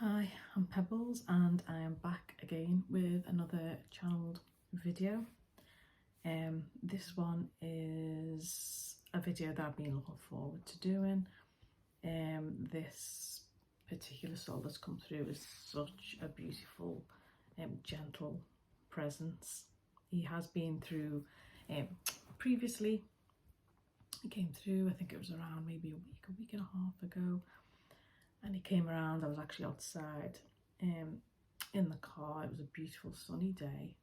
Hi, I'm Pebbles and I am back again with another channeled video. This one is a video that I've been looking forward to doing. This particular soul that's come through is such a beautiful, gentle presence. He has been through previously. He came through, I think it was around maybe a week and a half ago. And he came around. I was actually outside in the car. It was a beautiful sunny day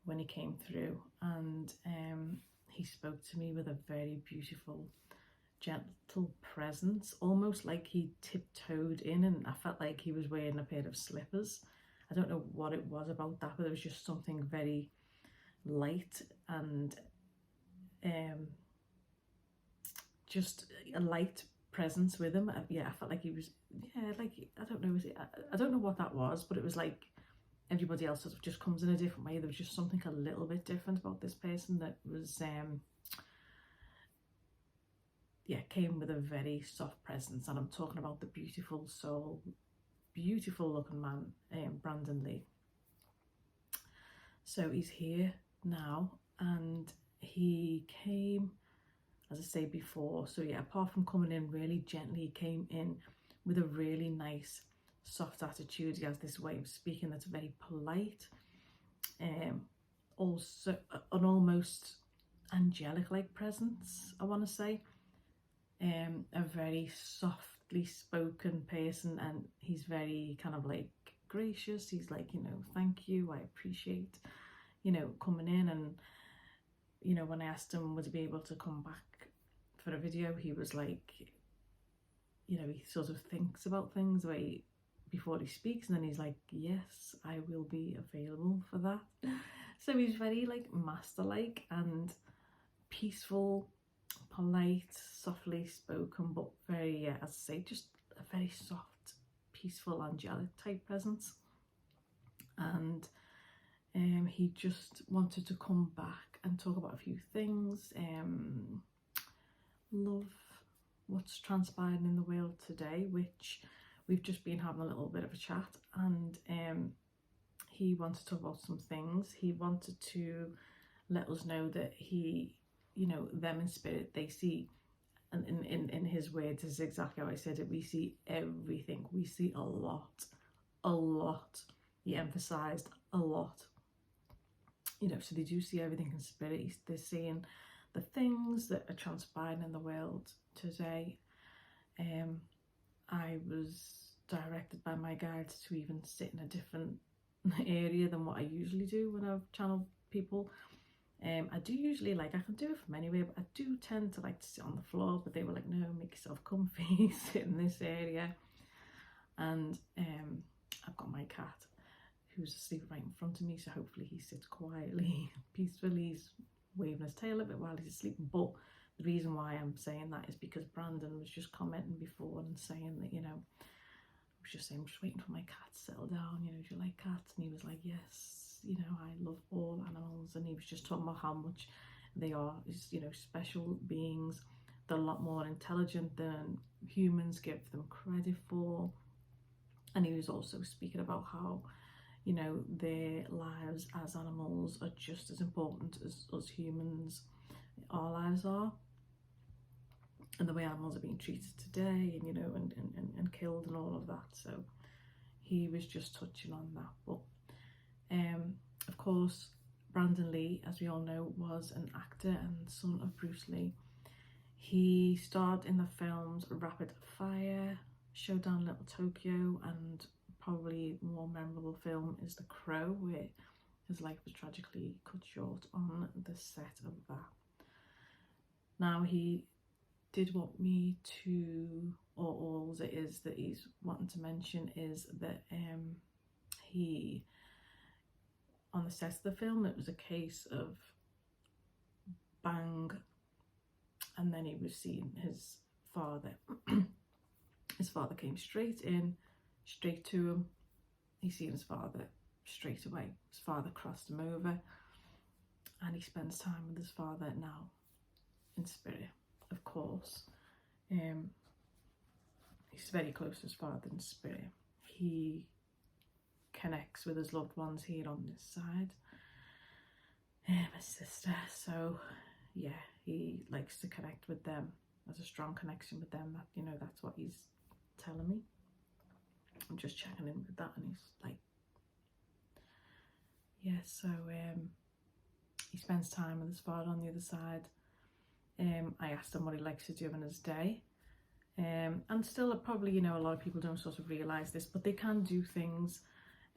when he came through, and he spoke to me with a very beautiful, gentle presence, almost like he tiptoed in, and I felt like he was wearing a pair of slippers. I don't know what it was about that, but there was just something very light and just a light presence with him. Yeah, I felt like he was, like, I don't know, I don't know what that was, but it was like everybody else sort of just comes in a different way. There was just something a little bit different about this person that was came with a very soft presence. And I'm talking about the beautiful soul, beautiful looking man, Brandon Lee. So he's here now, and he came, as I say before, so yeah, apart from coming in really gently, he came in with a really nice soft attitude. He has this way of speaking that's very polite, also an almost angelic like presence, I want to say. A very softly spoken person, and he's very kind of like gracious. He's like, thank you, I appreciate, coming in. And when I asked him would he be able to come back for a video, he was like, he sort of thinks about things before he speaks, and then he's like, yes, I will be available for that. So he's very like master-like and peaceful, polite, softly spoken, but very, as I say, just a very soft, peaceful, angelic type presence. And he just wanted to come back and talk about a few things. Love what's transpiring in the world today, which we've just been having a little bit of a chat, and he wanted to talk about some things. He wanted to let us know that he, them in spirit, they see, and in his words, is exactly how I said it, we see everything, we see a lot. He emphasized a lot, so they do see everything in spirit. They're seeing the things that are transpiring in the world today. I was directed by my guides to even sit in a different area than what I usually do when I've channeled people. I do usually, I can do it from anywhere, but I do tend to like to sit on the floor, but they were like, no, make yourself comfy, sit in this area. And I've got my cat who's asleep right in front of me, so hopefully he sits quietly, peacefully. He's waving his tail a bit while he's asleep. But the reason why I'm saying that is because Brandon was just commenting before and saying that, I was just saying, I'm just waiting for my cat to settle down, do you like cats? And he was like, yes, I love all animals. And he was just talking about how much they are, special beings. They're a lot more intelligent than humans give them credit for. And he was also speaking about how, their lives as animals are just as important as us humans. Our lives are. And the way animals are being treated today, and and killed and all of that. So he was just touching on that. But of course, Brandon Lee, as we all know, was an actor and son of Bruce Lee. He starred in the films Rapid Fire, Showdown Little Tokyo, and probably more memorable film is The Crow, where his life was tragically cut short on the set of that. Now, he did want me to, or all it is that he's wanting to mention is that he, on the set of the film, it was a case of bang, and then he was seeing his father. His father came straight to him. He seen his father straight away. His father crossed him over, and he spends time with his father now in spirit, of course. He's very close to his father in spirit. he connects with his loved ones here on this side, my sister. So yeah, he likes to connect with them, has a strong connection with them. That, you know, that's what he's telling me. I'm just checking in with that, and he's like, yeah, so he spends time with his father on the other side. I asked him what he likes to do in his day, and still probably, you know, a lot of people don't sort of realise this, but they can do things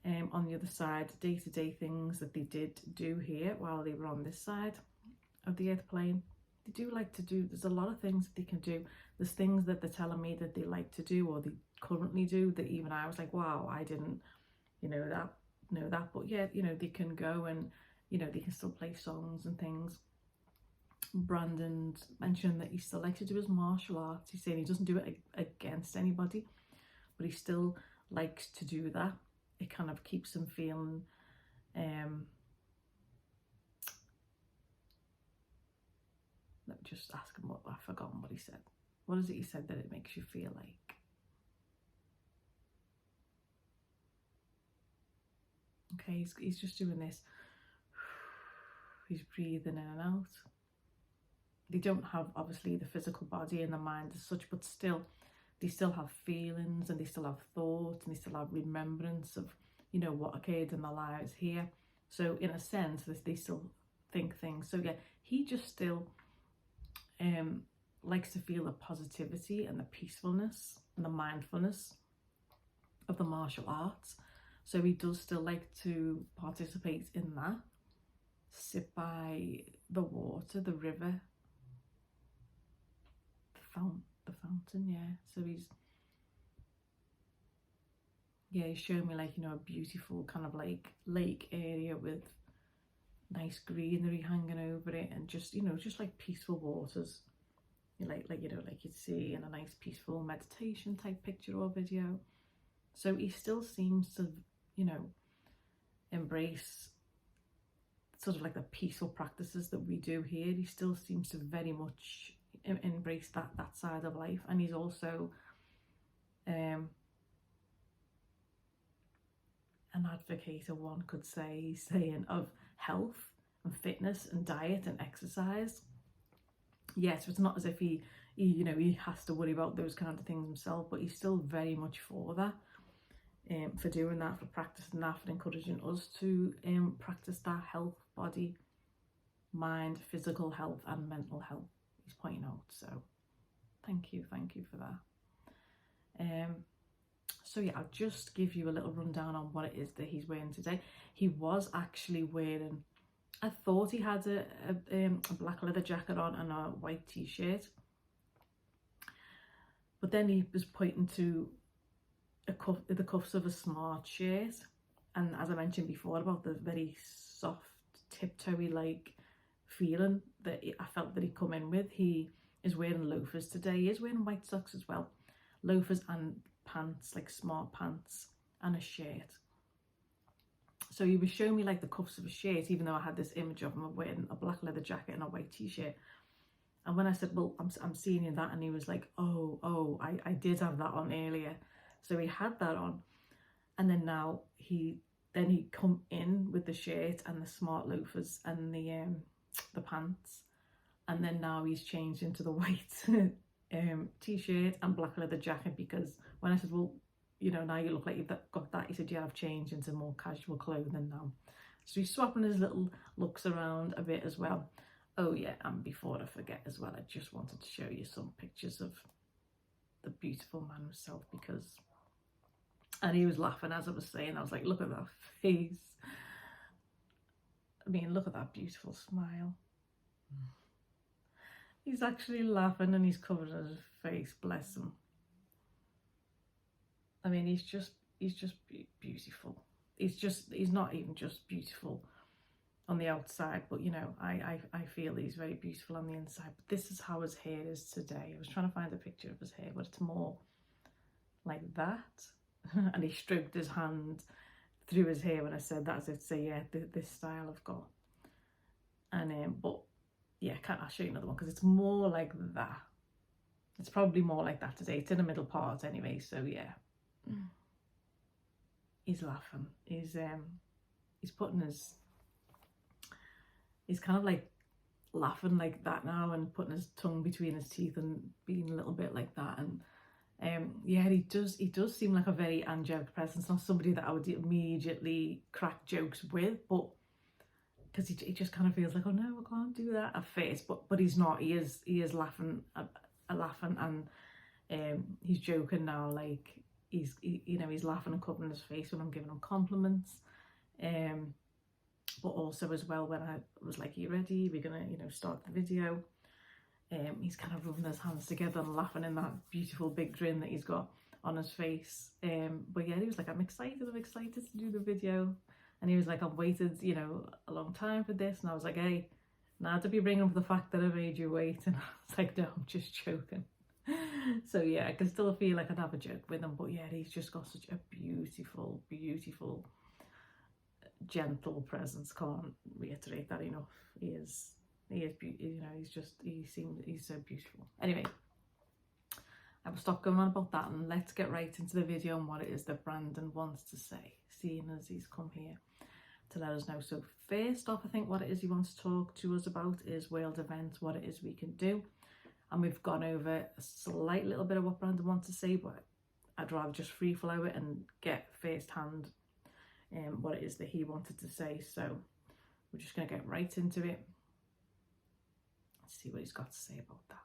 on the other side, day-to-day things that they did do here while they were on this side of the earth plane. They do like to do, there's a lot of things that they can do. There's things that they're telling me that they like to do, or they currently do, that even I was like, wow, I didn't, you know that, but yeah, you know, they can go and, you know, they can still play songs and things. Brandon mentioned that he still likes to do his martial arts. He's saying he doesn't do it against anybody, but he still likes to do that. It kind of keeps him feeling let me just ask him what, I've forgotten what he said. What is it he said that it makes you feel like? Okay, he's just doing this. He's breathing in and out. They don't have, obviously, the physical body and the mind as such, but still, they still have feelings, and they still have thoughts, and they still have remembrance of, you know, what occurred in their lives here. So in a sense, they still think things. So yeah, he just still likes to feel the positivity and the peacefulness and the mindfulness of the martial arts. So he does still like to participate in that, sit by the water, the river, the fountain, yeah. So he's showing me, like, you know, a beautiful kind of like lake area with nice greenery hanging over it, and just, you know, just like peaceful waters, like you know, like you'd see in a nice peaceful meditation type picture or video. So he still seems to, you know, embrace sort of like the peaceful practices that we do here. He still seems to very much embrace that side of life. And he's also an advocate, one could say, he's saying, of health and fitness and diet and exercise. Yes, it's not as if he you know, he has to worry about those kind of things himself, but he's still very much for that, for doing that, for practicing that, for encouraging us to practice that health, body, mind, physical health and mental health, he's pointing out. So thank you for that. So yeah, I'll just give you a little rundown on what it is that he's wearing today. He was actually wearing, I thought he had a black leather jacket on and a white t-shirt, but then he was pointing to the cuffs of a smart shirt, and as I mentioned before about the very soft, tiptoey like feeling that I felt that he'd come in with, he is wearing loafers today. He is wearing white socks as well, loafers and pants, like smart pants, and a shirt. So he was showing me like the cuffs of a shirt, even though I had this image of him wearing a black leather jacket and a white t-shirt. And when I said, well, I'm seeing you that, and he was like, oh, I did have that on earlier. So he had that on, and then now he come in with the shirt and the smart loafers and the pants, and then now he's changed into the white t-shirt and black leather jacket, because when I said, well, you know, now you look like you've got that, he said, yeah, I've changed into more casual clothing now. So he's swapping his little looks around a bit as well. Oh yeah, and before I forget as well, I just wanted to show you some pictures of the beautiful man himself, because, and he was laughing as I was saying, I was like, look at that face. I mean, look at that beautiful smile. He's actually laughing and he's covered his face, bless him. I mean, he's just beautiful. He's not even just beautiful on the outside, but you know, I feel he's very beautiful on the inside. But this is how his hair is today. I was trying to find a picture of his hair, but it's more like that. And he stroked his hand through his hair when I said that, as if to say, yeah, this style I've got. And but yeah, I'll show you another one, because it's more like that. It's probably more like that today. It's in the middle part anyway, so yeah. he's laughing. He's putting he's kind of like laughing like that now and putting his tongue between his teeth and being a little bit like that. And yeah, he does seem like a very angelic presence, not somebody that I would immediately crack jokes with, but because he just kind of feels like, oh no, I can't do that at first, but he's not. He is laughing, laughing, and he's joking now. Like he's laughing and covering his face when I'm giving him compliments. But also as well when I was like, are you ready? We're gonna start the video. He's kind of rubbing his hands together and laughing in that beautiful big grin that he's got on his face. But yeah, he was like, I'm excited to do the video. And he was like, I've waited, a long time for this. And I was like, hey, now to be bringing up the fact that I made you wait. And I was like, no, I'm just joking. So yeah, I can still feel like I'd have a joke with him. But yeah, he's just got such a beautiful, beautiful, gentle presence. Can't reiterate that enough. He is beautiful. He's so beautiful. Anyway, I will stop going on about that and let's get right into the video and what it is that Brandon wants to say, seeing as he's come here to let us know. So first off, I think what it is he wants to talk to us about is world events, what it is we can do. And we've gone over a slight little bit of what Brandon wants to say, but I'd rather just free flow it and get firsthand what it is that he wanted to say. So we're just going to get right into it. Let's see what he's got to say about that.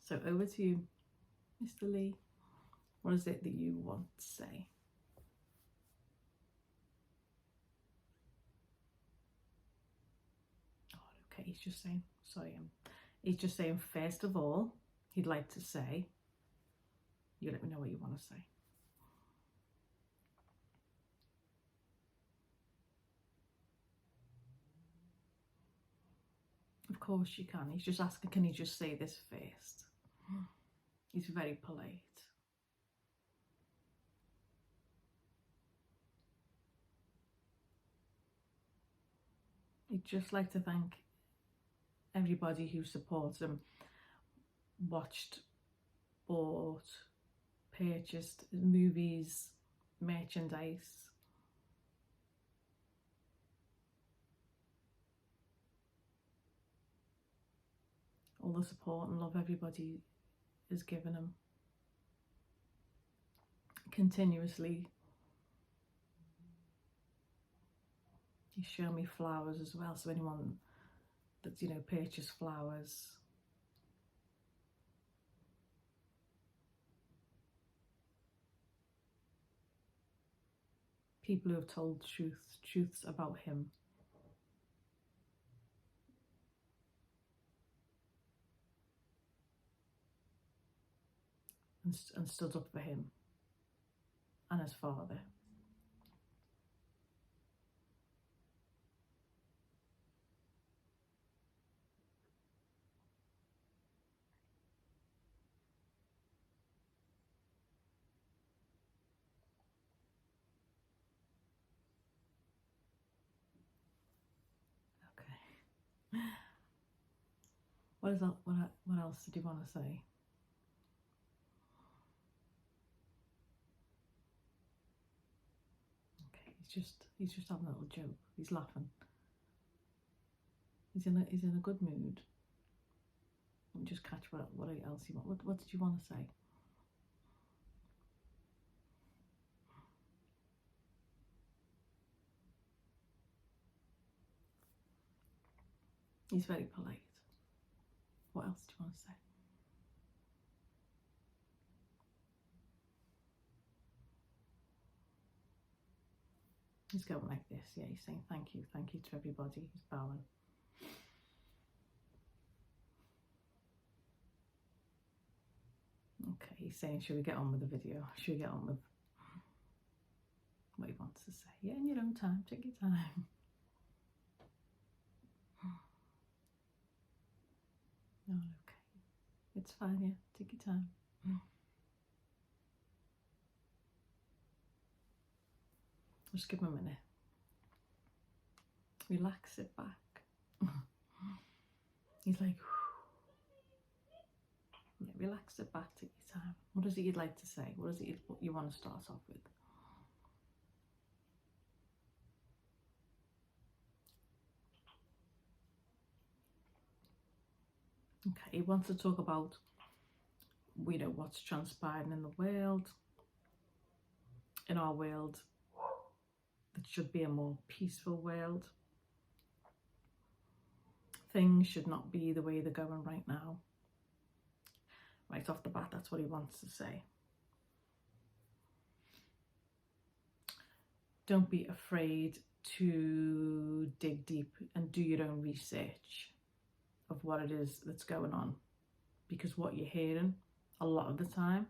So over to you, Mr. Lee. What is it that you want to say? Oh, okay, he's just saying, sorry, he's just saying, first of all, he'd like to say, you let me know what you want to say. Of course you can. He's just asking, can he just say this first? He's very polite. He'd just like to thank everybody who supports him, watched, bought, purchased movies, merchandise. All the support and love everybody is given him continuously. He's shown me flowers as well, so anyone that's purchased flowers, people who have told truths about him, and stood up for him and his father. Okay. What is that? What else did you want to say? Okay, he's just having a little joke. He's laughing. He's in a good mood. Let me just catch what else you want. What did you want to say? He's very polite. What else do you want to say? He's going like this. Yeah, he's saying thank you to everybody. He's bowing. Okay, he's saying, should we get on with the video? Should we get on with what he wants to say? Yeah, in your own time. Take your time. Oh, okay. It's fine, yeah. Take your time. Just give him a minute. Relax, sit back. He's like, yeah, relax, sit back, take your time. What is it you'd like to say? What is it you want to start off with? Okay, he wants to talk about, you know, what's transpiring in the world, in our world. It should be a more peaceful world. Things should not be the way they're going right now. Right off the bat, that's what he wants to say. Don't be afraid to dig deep and do your own research of what it is that's going on, because what you're hearing a lot of the time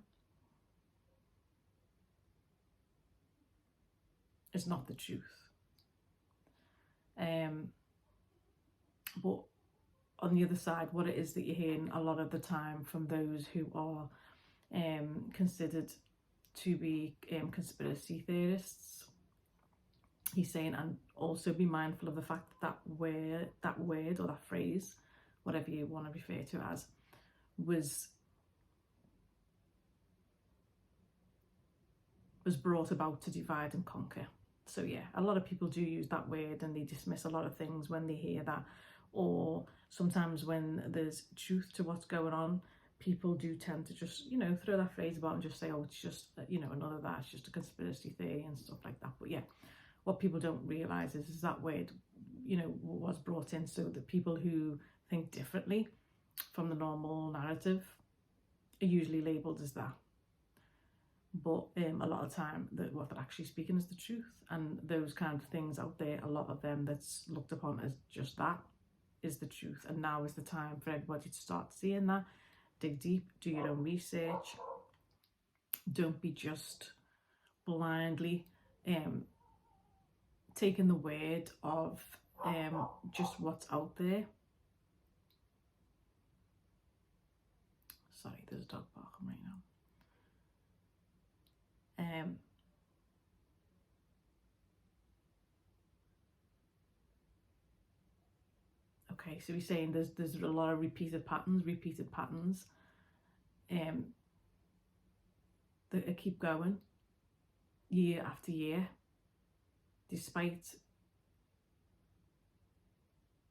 is not the truth. But on the other side, what it is that you're hearing a lot of the time from those who are considered to be conspiracy theorists, he's saying, and also be mindful of the fact that that word or that phrase, whatever you want to refer to it as, was brought about to divide and conquer. So yeah, a lot of people do use that word and they dismiss a lot of things when they hear that, or sometimes when there's truth to what's going on, people do tend to just, you know, throw that phrase about and just say, oh, it's just, you know, another that, it's just a conspiracy theory and stuff like that. But yeah, what people don't realise is that word, you know, was brought in so that people who think differently from the normal narrative are usually labelled as that. But a lot of time, what they're actually speaking is the truth, and those kind of things out there, a lot of them that's looked upon as just that is the truth. And now is the time for everybody to start seeing that. Dig deep, do your own research. Don't be just blindly taking the word of just what's out there. Sorry, there's a dog barking right now. Okay, so he's saying there's a lot of repeated patterns that keep going year after year, despite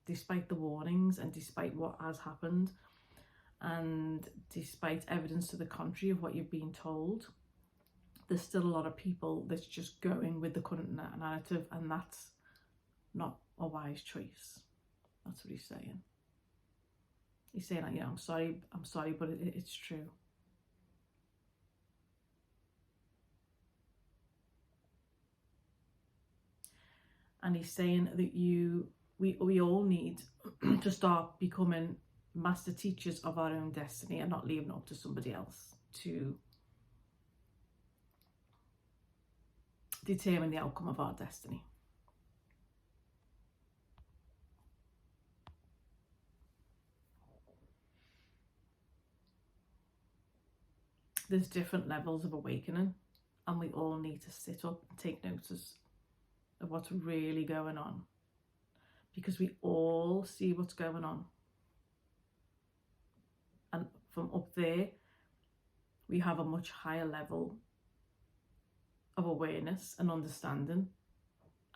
the warnings and despite what has happened, and despite evidence to the contrary of what you've been told. There's still a lot of people that's just going with the current narrative, and that's not a wise choice. That's what he's saying. He's saying, like, yeah, I'm sorry, but it's true. And he's saying that we all need to start becoming master teachers of our own destiny and not leaving it up to somebody else to determine the outcome of our destiny. There's different levels of awakening, and we all need to sit up and take notice of what's really going on, because we all see what's going on. And from up there, we have a much higher level of awareness and understanding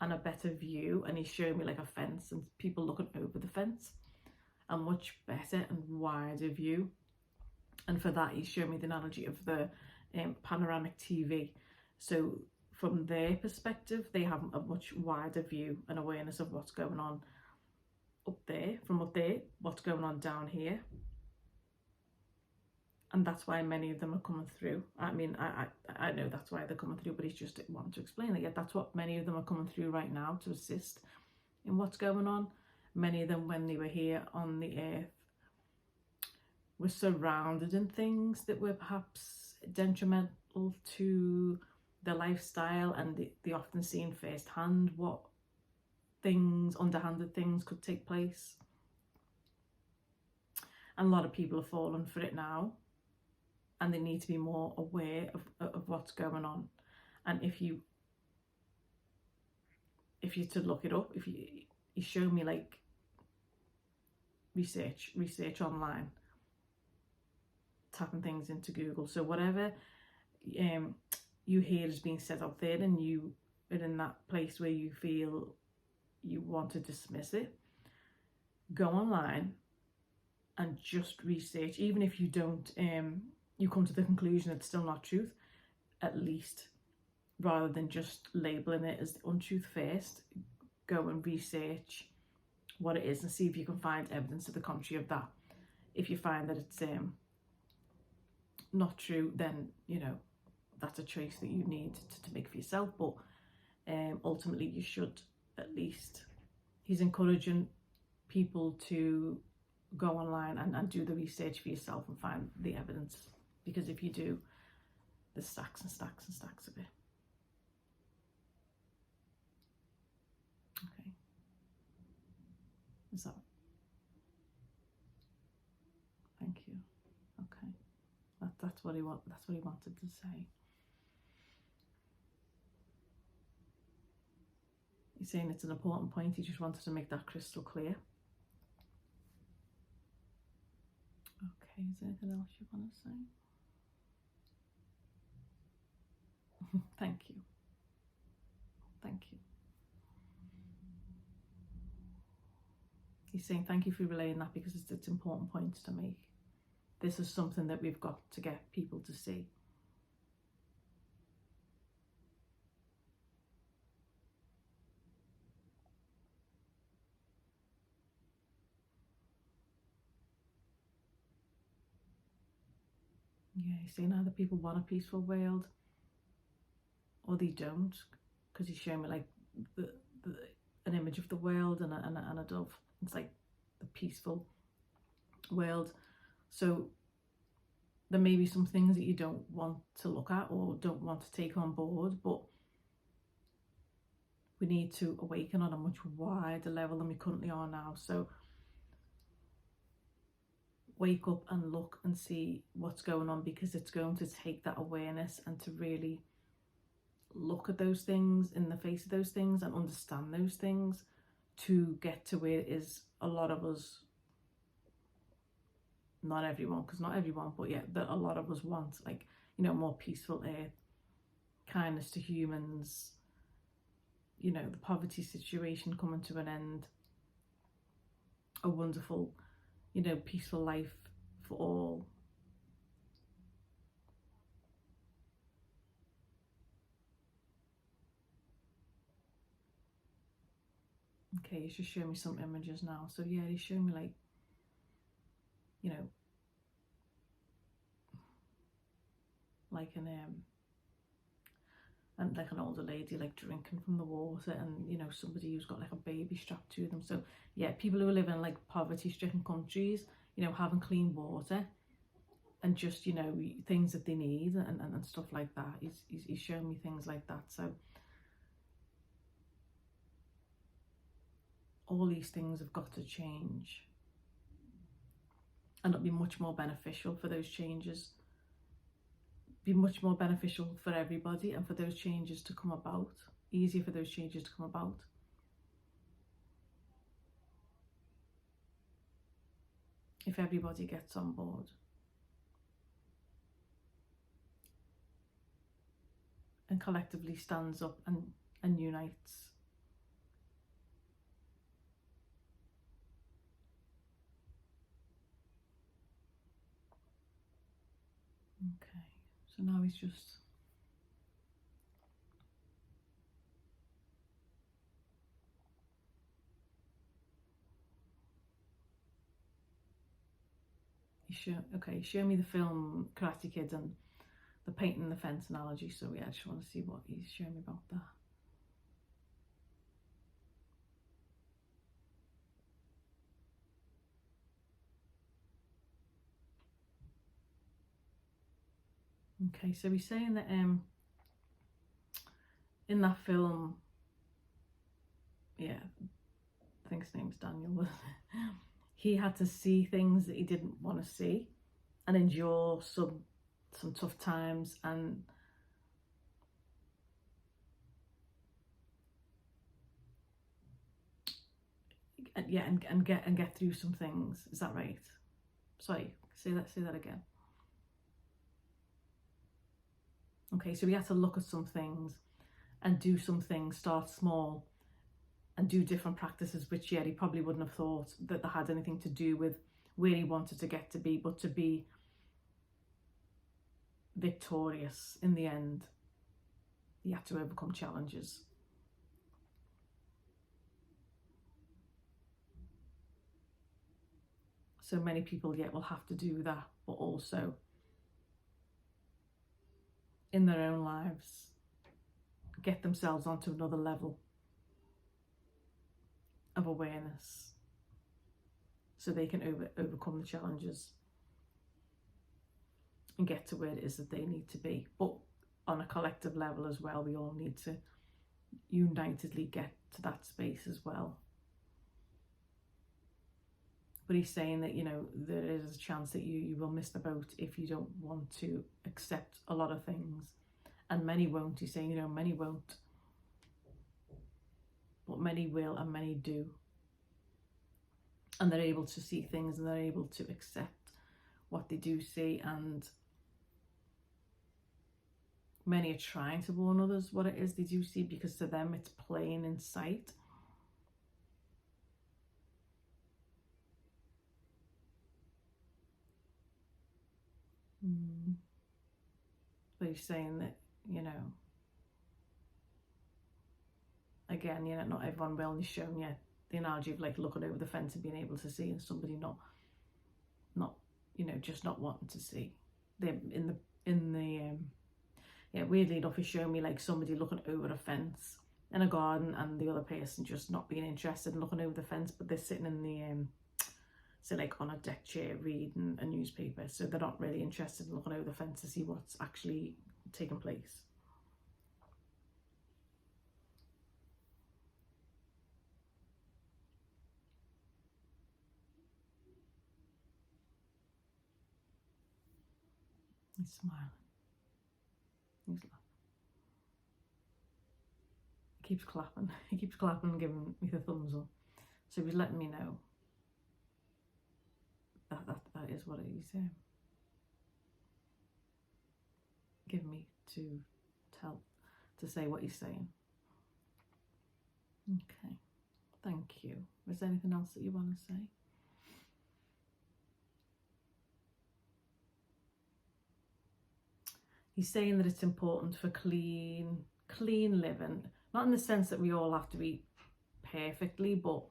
and a better view. And he's showing me like a fence and people looking over the fence, a much better and wider view. And for that, he's showing me the analogy of the panoramic TV. So from their perspective, they have a much wider view and awareness of what's going on up there. From up there, what's going on down here. And that's why many of them are coming through. I mean, I know that's why they're coming through, but he's just wanting to explain that. Yeah, that's what many of them are coming through right now, to assist in what's going on. Many of them, when they were here on the earth, were surrounded in things that were perhaps detrimental to their lifestyle, and they often seen firsthand what things, underhanded things, could take place. And a lot of people have fallen for it now, and they need to be more aware of what's going on. And if you to look it up, you show me like research online, tapping things into Google. So whatever you hear is being said out there, and you are in that place where you feel you want to dismiss it, go online and just research, even if you don't, you come to the conclusion it's still not truth, at least rather than just labeling it as the untruth first, go and research what it is and see if you can find evidence to the contrary of that. If you find that it's not true, then you know that's a choice that you need to make for yourself, but ultimately you should at least, he's encouraging people to go online and do the research for yourself and find the evidence, because if you do, there's stacks and stacks and stacks of it. Okay, is that, thank you. Okay, that's what he wanted to say. He's saying it's an important point, he just wanted to make that crystal clear. Okay, is there anything else you want to say? Thank you. Thank you. He's saying thank you for relaying that, because it's important points to make. This is something that we've got to get people to see. Yeah, he's saying either people want a peaceful world or they don't, because he's showing me like an image of the world and a dove. It's like the peaceful world. So there may be some things that you don't want to look at or don't want to take on board, but we need to awaken on a much wider level than we currently are now. So wake up and look and see what's going on, because it's going to take that awareness and to really look at those things in the face of those things and understand those things to get to where it is a lot of us, not everyone, because not everyone, but yeah, that a lot of us want, like, you know, more peaceful earth, kindness to humans, you know, the poverty situation coming to an end, a wonderful, you know, peaceful life for all. Okay, he's just showing me some images now. So yeah, he's showing me like, you know, like and like an older lady like drinking from the water, and you know, somebody who's got like a baby strapped to them. So yeah, people who are living in like poverty stricken countries, you know, having clean water and just, you know, things that they need and stuff like that. He's showing me things like that. So all these things have got to change, and it'll be much more beneficial for those changes, be much more beneficial for everybody, and for those changes to come about, easier for those changes to come about. If everybody gets on board and collectively stands up and unites. Okay, so now he's just show me the film Karate Kid and the painting the fence analogy. So yeah, I just want to see what he's showing me about that. Okay, so he's saying that in that film, yeah, I think his name's Daniel, he had to see things that he didn't want to see and endure some tough times and get through some things. Is that right? Sorry, say that again. Okay, so we had to look at some things and do some things, start small and do different practices, which yeah, he probably wouldn't have thought that they had anything to do with where he wanted to get to be, but to be victorious in the end, he had to overcome challenges. So many people yet will have to do that, but also in their own lives get themselves onto another level of awareness so they can overcome the challenges and get to where it is that they need to be. But on a collective level as well, we all need to unitedly get to that space as well. But he's saying that, you know, there is a chance that you will miss the boat if you don't want to accept a lot of things. And many won't. He's saying, you know, many won't. But many will, and many do. And they're able to see things, and they're able to accept what they do see. And many are trying to warn others what it is they do see, because to them it's plain in sight. But he's saying that, you know, again, you know, not everyone will. He's shown you the analogy of like looking over the fence and being able to see, and somebody not, you know, just not wanting to see. They yeah, weirdly enough, he's showing me like somebody looking over a fence in a garden, and the other person just not being interested in looking over the fence, but they're sitting in the so like on a deck chair reading a newspaper, so they're not really interested in looking over the fence to see what's actually taking place. He's smiling. He's laughing. He keeps clapping. He keeps clapping and giving me the thumbs up. So he's letting me know that is what he's giving me to say what he's saying. Okay, thank you. Is there anything else that you want to say? He's saying that it's important for clean living, not in the sense that we all have to be perfectly, but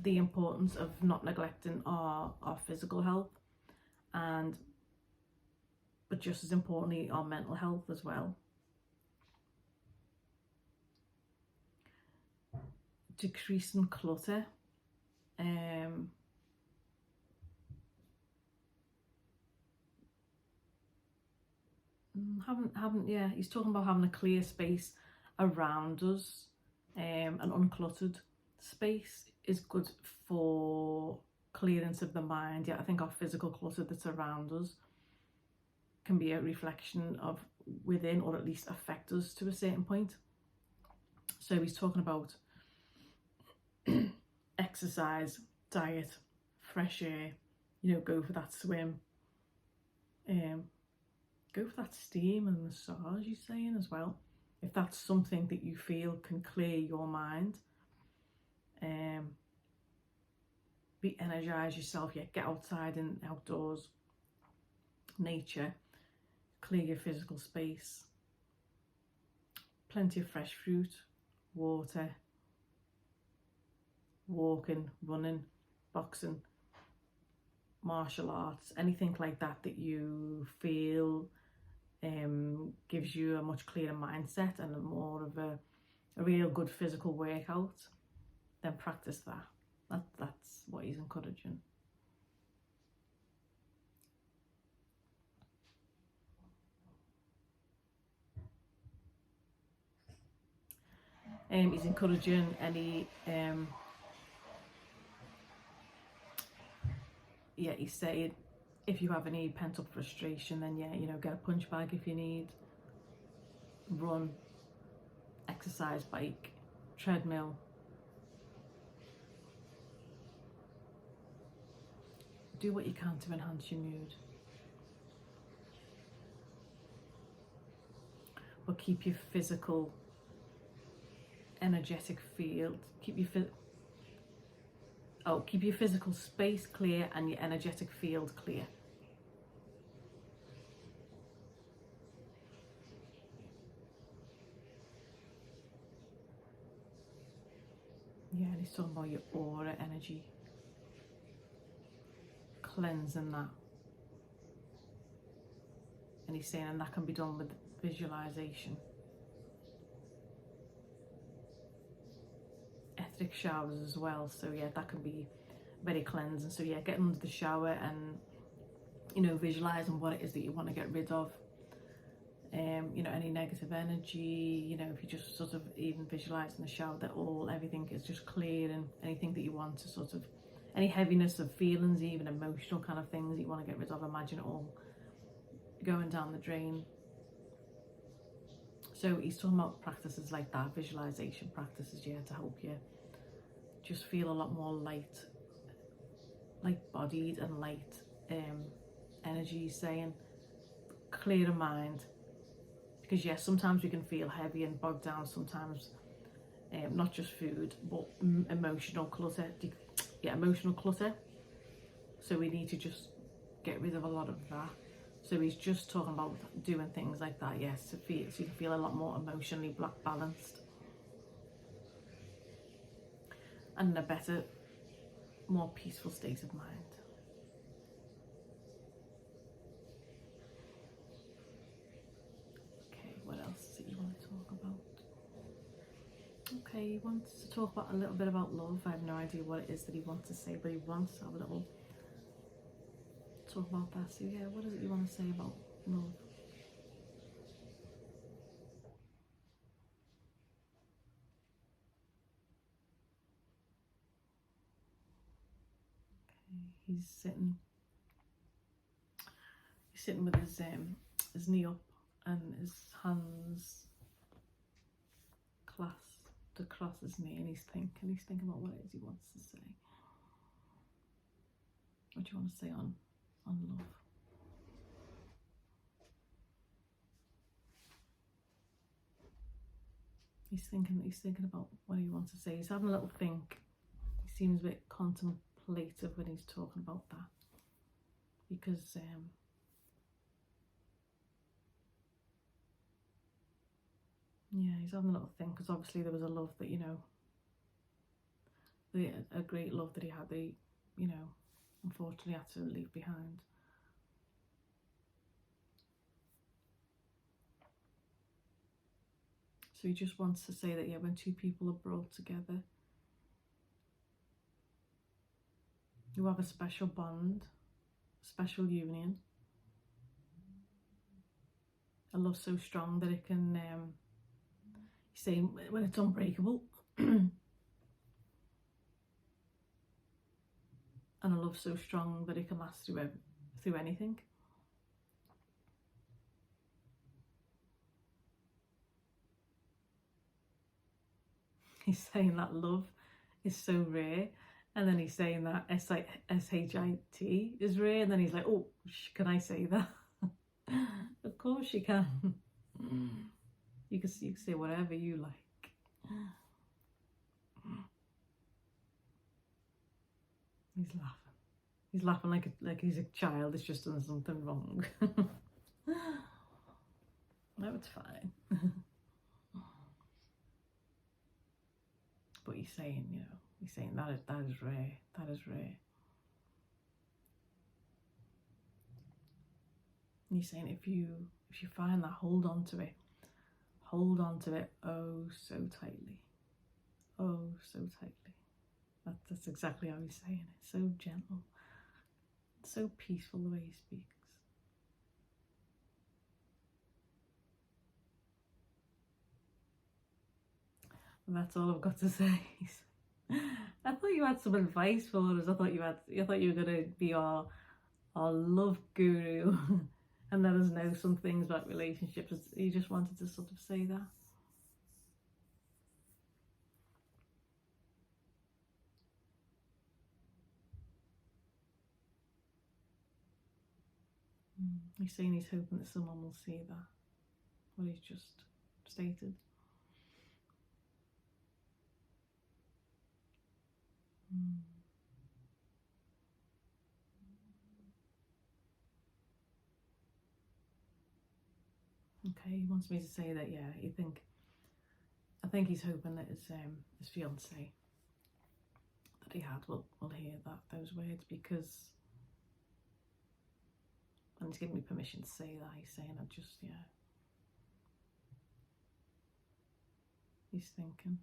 the importance of not neglecting our physical health, but just as importantly our mental health as well. Decreasing clutter, yeah, he's talking about having a clear space around us, an uncluttered space is good for clearance of the mind. Yeah, I think our physical clutter that's around us can be a reflection of within, or at least affect us to a certain point. So he's talking about exercise, diet, fresh air, you know, go for that swim, go for that steam and massage, he's saying as well, if that's something that you feel can clear your mind. Re-energize yourself. Yeah, get outside and outdoors, nature, clear your physical space, plenty of fresh fruit, water, walking, running, boxing, martial arts, anything like that that you feel gives you a much clearer mindset and more of a real good physical workout, then practice that. That's what he's encouraging. He's encouraging any yeah, he's saying if you have any pent up frustration, then yeah, you know, get a punch bag if you need, run, exercise, bike, treadmill, do what you can to enhance your mood, but keep your physical energetic field, keep your Oh, keep your physical space clear and your energetic field clear. Yeah, and he's talking about your aura energy, cleansing that. And he's saying, and that can be done with visualization. Etheric showers as well, so yeah, that can be very cleansing. So yeah, get under the shower and, you know, visualizing what it is that you want to get rid of. You know, any negative energy, you know, if you just sort of even visualize in the shower that everything is just clear, and anything that you want to sort of, any heaviness of feelings, even emotional kind of things that you want to get rid of, imagine it all going down the drain. So he's talking about practices like that, visualization practices, yeah, to help you just feel a lot more light bodied and light energy. He's saying clear of mind, because yes, sometimes we can feel heavy and bogged down sometimes, not just food but emotional clutter. Yeah, emotional clutter, so we need to just get rid of a lot of that. So he's just talking about doing things like that, yes, to feel, so you can feel a lot more emotionally balanced and in a better, more peaceful state of mind. Okay, what else do you want to talk about? Okay, he wants to talk about a little bit about love. I have no idea what it is that he wants to say, but he wants to have a little talk about that. So yeah, what is it you want to say about love? Okay, he's sitting with his knee up and his hands clasped across his knee, and he's thinking about what it is he wants to say. What do you want to say on love? He's thinking about what he wants to say. He's having a little think. He seems a bit contemplative when he's talking about that, because yeah, he's having a little think, because obviously there was a love that, you know, a great love that he had, that he, you know, unfortunately had to leave behind. So he just wants to say that, yeah, when two people are brought together, you have a special bond, special union, a love so strong that it can, he's saying, when it's unbreakable, and a love so strong that it can last through anything. He's saying that love is so rare, and then he's saying that S-H-I-T is rare, and then he's like, oh, can I say that? Of course you can. You can say whatever you like. He's laughing. He's laughing like he's a child that's just done something wrong. No, it's fine. But he's saying, you know, he's saying that is rare. That is rare. And he's saying if you find that, hold on to it. Hold on to it oh so tightly. Oh so tightly. That's exactly how he's saying it. So gentle. So peaceful the way he speaks. And that's all I've got to say. I thought you had some advice for us. I thought you were gonna be our love guru and let us know some things about relationships. You just wanted to sort of say that. He's saying he's hoping that someone will see that, what he's just stated. Okay, he wants me to say that, yeah, I think he's hoping that his fiance that he had will hear those words, because, and he's given me permission to say that. He's saying, I just, yeah, he's thinking.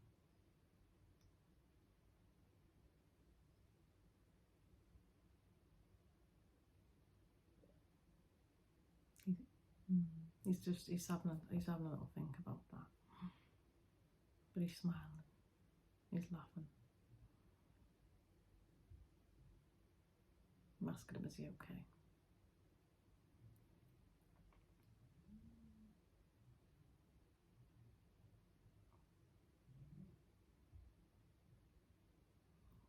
He's having a little think about that, but he's smiling, he's laughing. I'm asking him, is he okay?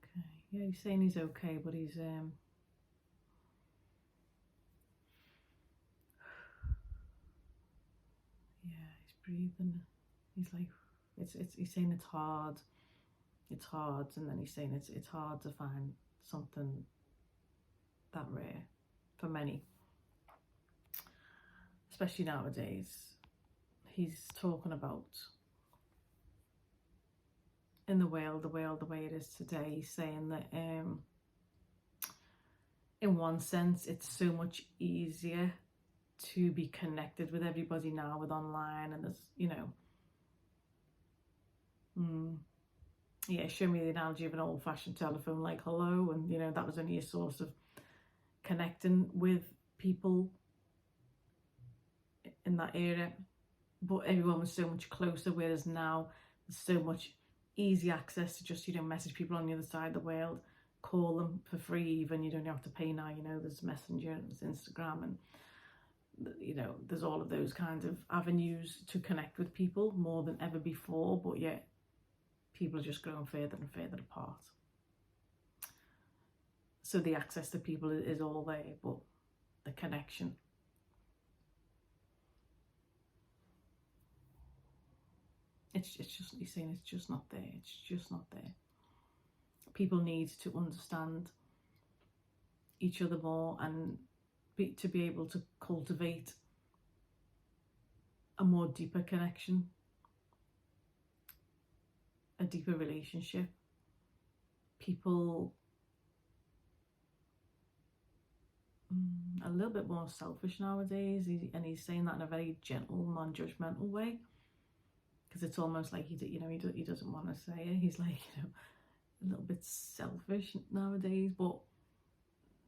Okay, yeah, he's saying he's okay, but he's yeah, he's breathing. He's like, he's saying it's hard, and then he's saying it's hard to find something that rare for many, especially nowadays. He's talking about in the world the way it is today. He's saying that in one sense it's so much easier to be connected with everybody now with online, and there's, yeah, show me the analogy of an old-fashioned telephone, like hello, and that was only a source of connecting with people in that era, but everyone was so much closer, whereas now there's so much easy access to just message people on the other side of the world, call them for free, even you don't have to pay now. There's Messenger and there's Instagram, and there's all of those kinds of avenues to connect with people more than ever before, but yet people are just growing further and further apart. So the access to people is all there, but the connection, it's just, he's saying it's just not there. It's just not there. People need to understand each other more, and to be able to cultivate a more deeper connection, a deeper relationship. People a little bit more selfish nowadays, and he's saying that in a very gentle, non-judgmental way, because it's almost like he doesn't want to say it. He's like, a little bit selfish nowadays, but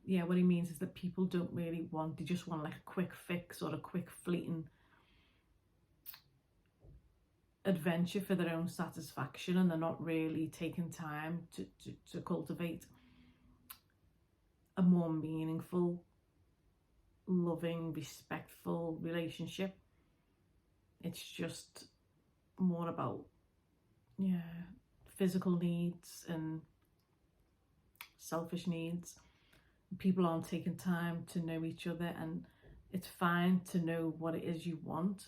yeah, what he means is that people don't really they just want like a quick fix or a quick fleeting adventure for their own satisfaction, and they're not really taking time to cultivate a more meaningful, loving, respectful relationship. It's just more about, yeah, physical needs and selfish needs. People aren't taking time to know each other, and it's fine to know what it is you want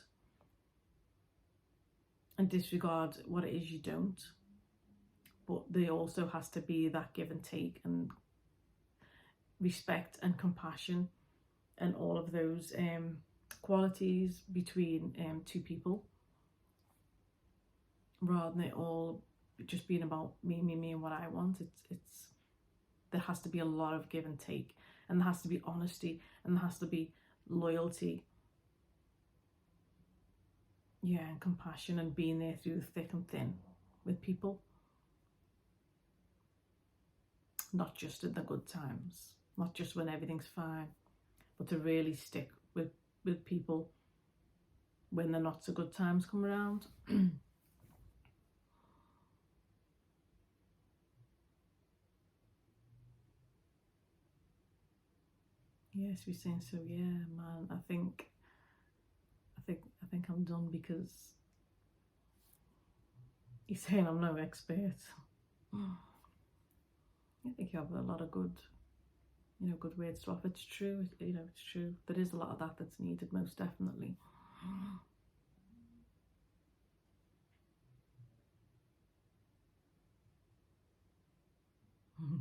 and disregard what it is you don't, but there also has to be that give and take, and respect and compassion, and all of those qualities between two people, rather than it all just being about me, and what I want. It's there has to be a lot of give and take, and there has to be honesty, and there has to be loyalty, yeah, and compassion, and being there through thick and thin with people, not just in the good times, not just when everything's fine, but to really stick with people when the not so good times come around. Yes, we're saying so. Yeah, man. I think I'm done, because he's saying I'm no expert. I think you have a lot of good words to offer. It's true. It's true. There is a lot of that's needed, most definitely.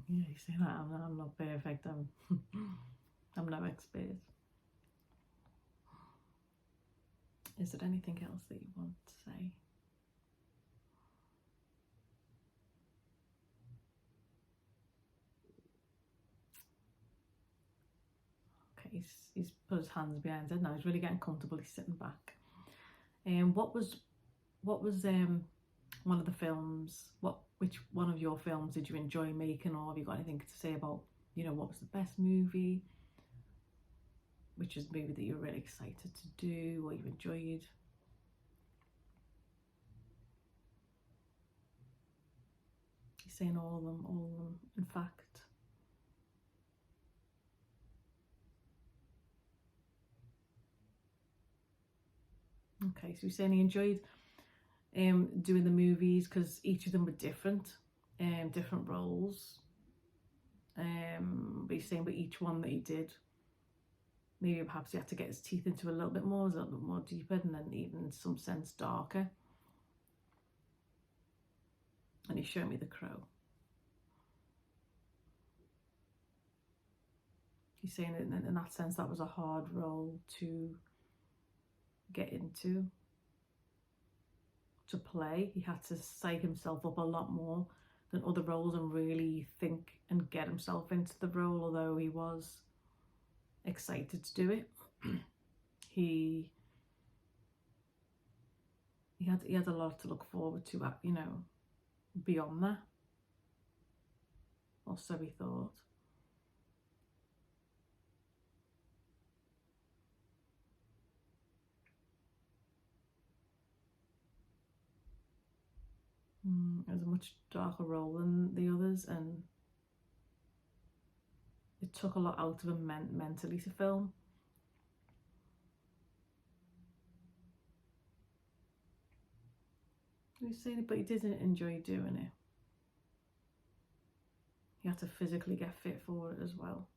Yeah, you say that I'm not perfect. I'm no expert. Is there anything else that you want to say? Okay, he's put his hands behind his head now. He's really getting comfortable. He's sitting back. What was one of the films? Which one of your films did you enjoy making, or have you got anything to say about, you know, what was the best movie? Which is movie that you're really excited to do, or you enjoyed? He's saying all of them, in fact. Okay, so he's saying he enjoyed doing the movies because each of them were different, different roles. But he's saying, but each one that he did, maybe perhaps he had to get his teeth into a little bit more, a little bit more deeper, and then even in some sense darker. And he's showing me The Crow. He's saying in that sense that was a hard role to get into, to play. He had to psych himself up a lot more than other roles and really think and get himself into the role, although he was excited to do it. he had a lot to look forward to, you know, beyond that, or so he thought. It was a much darker role than the others, and it took a lot out of him mentally to film. He's saying it, but he didn't enjoy doing it. He had to physically get fit for it as well.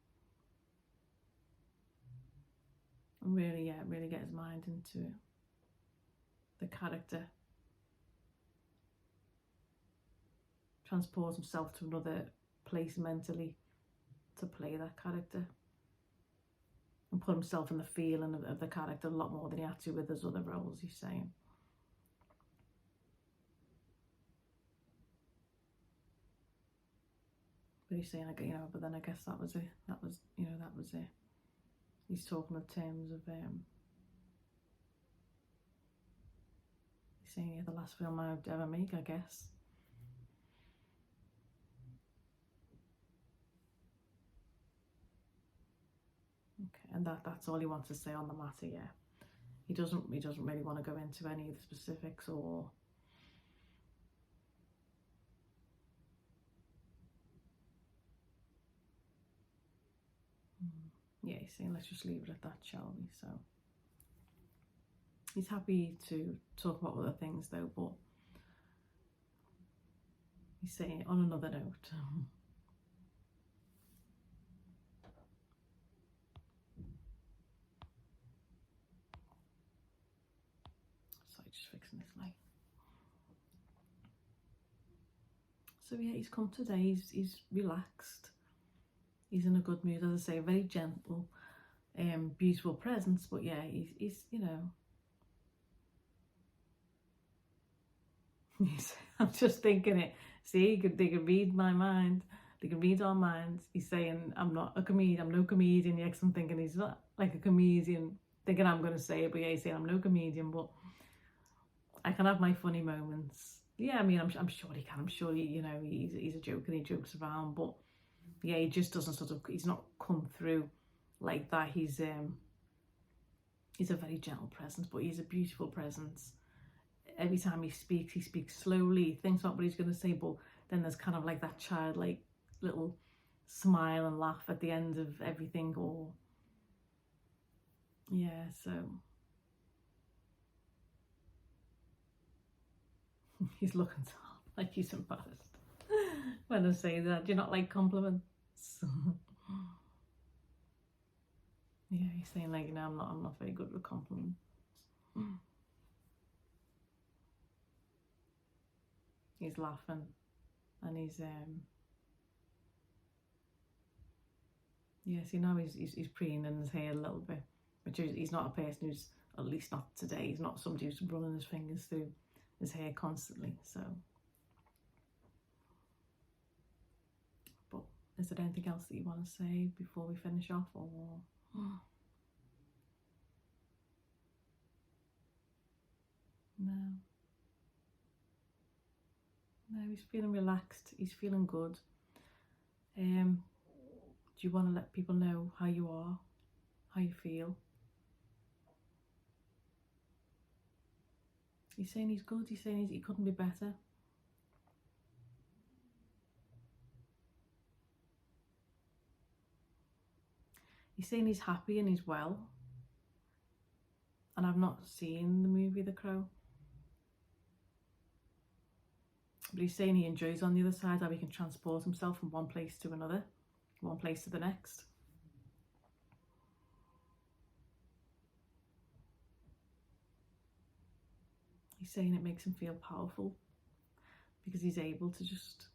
And really get his mind into it. The character. Transport himself to another place mentally to play that character. And put himself in the feeling of the character a lot more than he had to with his other roles, he's saying. But he's saying, you know, but then I guess that was it. That was it. He's talking in terms of, he's saying, yeah, the last film I would ever make, I guess. Okay, and that's all he wants to say on the matter, yeah. He doesn't really want to go into any of the specifics or yeah, he's saying let's just leave it at that, shall we? So he's happy to talk about other things though, but he's saying on another note. Sorry, just fixing this light. So yeah, he's come today, he's relaxed. He's in a good mood, as I say, very gentle, beautiful presence, but yeah, he's you know, I'm just thinking it. See, they could read my mind. They can read our minds. He's saying, I'm not a comedian, I'm no comedian yet, I'm thinking he's not like a comedian, thinking I'm going to say it, but yeah, he's saying I'm no comedian, but I can have my funny moments. Yeah, I mean, I'm sure he can. I'm sure he, you know, he's a joker and he jokes around, but yeah, he just doesn't he's not come through like that. He's a very gentle presence, but he's a beautiful presence. Every time he speaks slowly, he thinks about what he's going to say, but then there's kind of like that childlike little smile and laugh at the end of everything, or yeah, so he's looking like he's embarrassed when I say that. Do you not like compliments? Yeah, he's saying like, you know, I'm not very good with compliments. He's laughing and he's yeah, see now he's preening his hair a little bit, which is, he's not a person who's At least not today. He's not somebody who's running his fingers through his hair constantly. So, but is there anything else that you want to say before we finish off, or? No. No, he's feeling relaxed. He's feeling good. Do you want to let people know how you are, how you feel? He's saying he's good. He's saying he couldn't be better. He's saying he's happy and he's well. And I've not seen the movie The Crow. But he's saying he enjoys on the other side, how he can transport himself from one place to another, one place to the next. He's saying it makes him feel powerful because he's able to just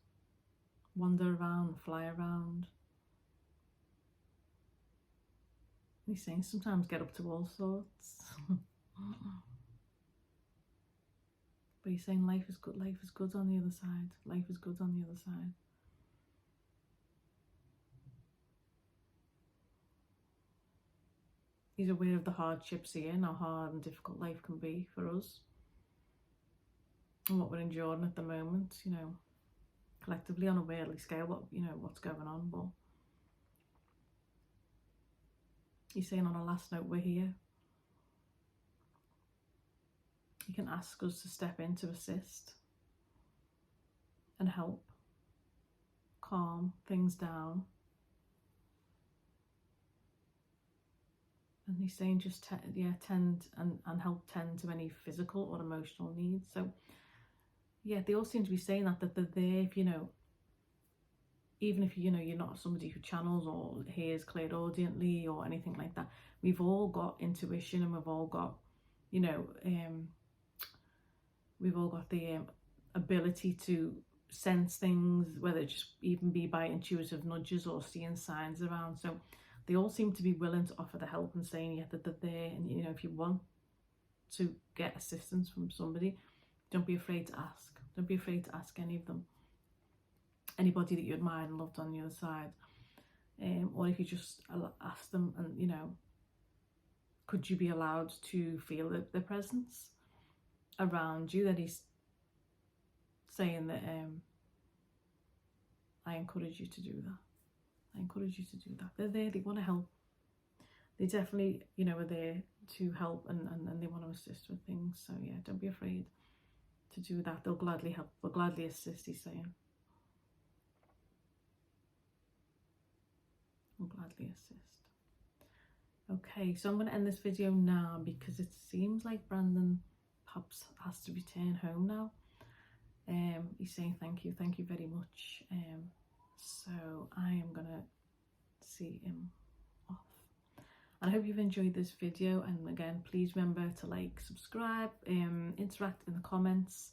wander around, fly around. He's saying sometimes get up to all sorts. But he's saying life is good on the other side. Life is good on the other side. He's aware of the hardships here and how hard and difficult life can be for us. And what we're enduring at the moment, you know, collectively on a worldly scale, what's going on. But he's saying on a last note, we're here. He can ask us to step in to assist and help calm things down. And he's saying just tend and help tend to any physical or emotional needs. So yeah, they all seem to be saying that they're there if, even if, you're not somebody who channels or hears clairaudiently or anything like that. We've all got intuition, and we've all got, we've all got the ability to sense things, whether it just even be by intuitive nudges or seeing signs around. So they all seem to be willing to offer the help and saying that they're there. And if you want to get assistance from somebody, don't be afraid to ask. Don't be afraid to ask any of them. Anybody that you admired and loved on the other side. Or if you just ask them and, could you be allowed to feel their presence around you, that he's saying that I encourage you to do that. I encourage you to do that. They're there, they want to help. They definitely, are there to help and they want to assist with things. So yeah, don't be afraid to do that. They'll gladly help. They'll gladly assist, he's saying. Will gladly assist. Okay, so I'm going to end this video now because it seems like Brandon perhaps has to return home now. He's saying thank you very much. So I am going to see him off. And I hope you've enjoyed this video. And again, please remember to like, subscribe, interact in the comments,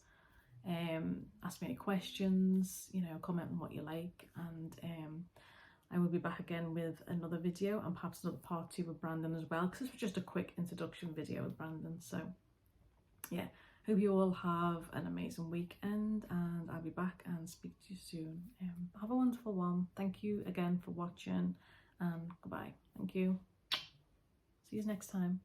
ask me any questions, comment on what you like. And I will be back again with another video and perhaps another part 2 with Brandon as well, because this was just a quick introduction video with Brandon. So yeah, hope you all have an amazing weekend, and I'll be back and speak to you soon. Have a wonderful one. Thank you again for watching, and goodbye. Thank you. See you next time.